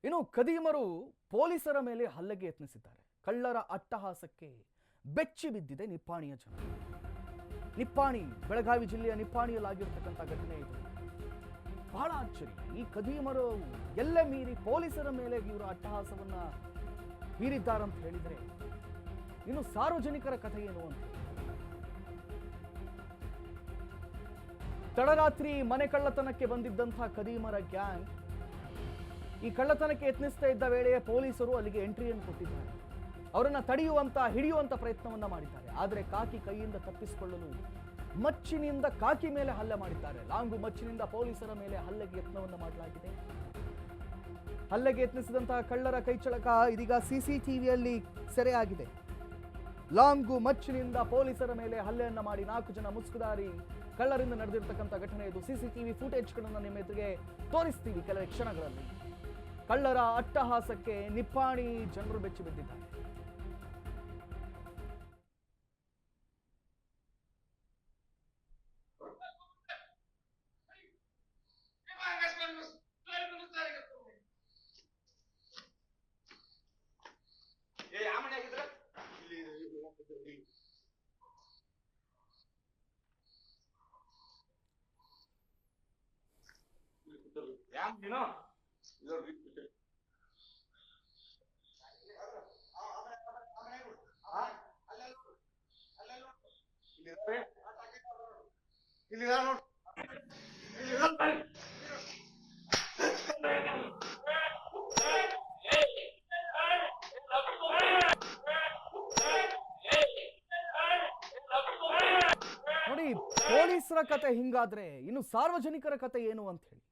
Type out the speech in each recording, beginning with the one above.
ಇನ್ನು ಖದೀಮರು ಪೊಲೀಸರ ಮೇಲೆ ಹಲ್ಲೆಗೆ ಯತ್ನಿಸಿದ್ದಾರೆ. ಕಳ್ಳರ ಅಟ್ಟಹಾಸಕ್ಕೆ ಬೆಚ್ಚಿ ಬಿದ್ದಿದೆ ನಿಪ್ಪಾಣಿಯ ಜನ. ನಿಪ್ಪಾಣಿ, ಬೆಳಗಾವಿ ಜಿಲ್ಲೆಯ ನಿಪ್ಪಾಣಿಯಲ್ಲಾಗಿರ್ತಕ್ಕಂಥ ಘಟನೆ ಇದು. ಬಹಳ ಆಶ್ಚರ್ಯ. ಈ ಖದೀಮರು ಎಲ್ಲ ಮೀರಿ ಪೊಲೀಸರ ಮೇಲೆ ಇವರು ಅಟ್ಟಹಾಸವನ್ನ ಬೀರಿದ್ದಾರಂತ ಹೇಳಿದ್ರೆ ಇನ್ನು ಸಾರ್ವಜನಿಕರ ಕಥೆ ಏನು ಅಂತ. ತಡರಾತ್ರಿ ಮನೆ ಕಳ್ಳತನಕ್ಕೆ ಬಂದಿದ್ದಂತಹ ಖದೀಮರ ಗ್ಯಾಂಗ್ ಈ ಕಳ್ಳತನಕ್ಕೆ ಯತ್ನಿಸ್ತಾ ಇದ್ದ ವೇಳೆಯೇ ಪೊಲೀಸರು ಅಲ್ಲಿಗೆ ಎಂಟ್ರಿಯನ್ನು ಕೊಟ್ಟಿದ್ದಾರೆ. ಅವರನ್ನ ತಡೆಯುವಂತ ಹಿಡಿಯುವಂತ ಪ್ರಯತ್ನವನ್ನ ಮಾಡಿದ್ದಾರೆ. ಆದರೆ ಕಾಕಿ ಕೈಯಿಂದ ತಪ್ಪಿಸಿಕೊಳ್ಳಲು ಮಚ್ಚಿನಿಂದ ಕಾಕಿ ಮೇಲೆ ಹಲ್ಲೆ ಮಾಡಿದ್ದಾರೆ. ಲಾಂಗು ಮಚ್ಚಿನಿಂದ ಪೊಲೀಸರ ಮೇಲೆ ಹಲ್ಲೆಗೆ ಯತ್ನವನ್ನ ಮಾಡಲಾಗಿದೆ. ಹಲ್ಲೆಗೆ ಯತ್ನಿಸಿದಂತಹ ಕಳ್ಳರ ಕೈಚಳಕ ಇದೀಗ ಸಿಸಿಟಿವಿಯಲ್ಲಿ ಸೆರೆಯಾಗಿದೆ. ಲಾಂಗು ಮಚ್ಚಿನಿಂದ ಪೊಲೀಸರ ಮೇಲೆ ಹಲ್ಲೆಯನ್ನ ಮಾಡಿ 4 ಜನ ಮುಸುಕುದಾರಿ ಕಳ್ಳರಿಂದ ನಡೆದಿರ್ತಕ್ಕಂಥ ಘಟನೆ ಇದು. ಸಿಸಿಟಿವಿ ಫುಟೇಜ್ಗಳನ್ನು ನಿಮ್ಮ ಎದುರಿಗೆ ತೋರಿಸ್ತೀವಿ ಕೆಲವೇ ಕ್ಷಣಗಳಲ್ಲಿ. ಕಳ್ಳರ ಅಟ್ಟಹಾಸಕ್ಕೆ ನಿಪ್ಪಾಣಿ ಜನರು ಬೆಚ್ಚಿ ಬಿದ್ದಿದ್ದಾರೆ. ನೋಡಿ, ಪೊಲೀಸರ ಕತೆ ಹಿಂಗಾದ್ರೆ ಇನ್ನು ಸಾರ್ವಜನಿಕರ ಕತೆ ಏನು ಅಂತ ಹೇಳಿ.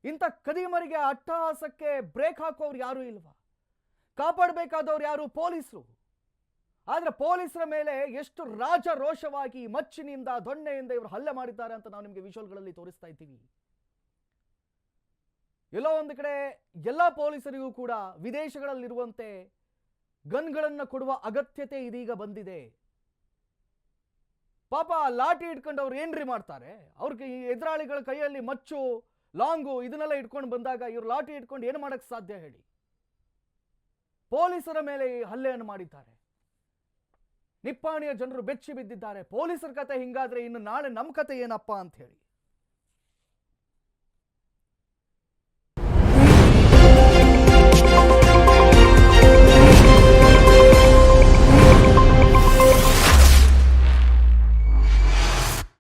ಇಂಥ ಖದೀಮರಿಗೆ ಅಟ್ಟಹಾಸಕ್ಕೆ ಬ್ರೇಕ್ ಹಾಕೋರು ಯಾರು ಇಲ್ವಾ? ಕಾಪಾಡಬೇಕಾದವ್ರು ಯಾರು? ಪೊಲೀಸರು. ಆದ್ರೆ ಪೊಲೀಸರ ಮೇಲೆ ಎಷ್ಟು ರಾಜರೋಷವಾಗಿ ಮಚ್ಚಿನಿಂದ ದೊಣ್ಣೆಯಿಂದ ಇವರು ಹಲ್ಲೆ ಮಾಡಿದ್ದಾರೆ ಅಂತ ನಾವು ನಿಮಗೆ ವಿಜುವಲ್ಗಳಲ್ಲಿ ತೋರಿಸ್ತಾ ಇದ್ದೀವಿ. ಎಲ್ಲೋ ಒಂದು ಕಡೆ ಎಲ್ಲ ಪೊಲೀಸರಿಗೂ ಕೂಡ ವಿದೇಶಗಳಲ್ಲಿರುವಂತೆ ಗನ್ಗಳನ್ನು ಕೊಡುವ ಅಗತ್ಯತೆ ಇದೀಗ ಬಂದಿದೆ. ಪಾಪ ಲಾಠಿ ಇಟ್ಕೊಂಡು ಅವ್ರು ಏನ್ರಿ ಮಾಡ್ತಾರೆ? ಅವ್ರಿಗೆ ಎದುರಾಳಿಗಳ ಕೈಯಲ್ಲಿ ಮಚ್ಚು, ಲಾಂಗು ಇದನ್ನೆಲ್ಲ ಇಟ್ಕೊಂಡು ಬಂದಾಗ ಇವ್ರು ಲಾಠಿ ಇಟ್ಕೊಂಡು ಏನು ಮಾಡಕ್ ಸಾಧ್ಯ ಹೇಳಿ? ಪೊಲೀಸರ ಮೇಲೆ ಹಲ್ಲೆಯನ್ನು ಮಾಡಿದ್ದಾರೆ. ನಿಪ್ಪಾಣಿಯ ಜನರು ಬೆಚ್ಚಿ ಬಿದ್ದಿದ್ದಾರೆ. ಪೊಲೀಸರ ಕತೆ ಹಿಂಗಾದ್ರೆ ಇನ್ನು ನಾಳೆ ನಮ್ಮ ಕತೆ ಏನಪ್ಪಾ ಅಂತ ಹೇಳಿ.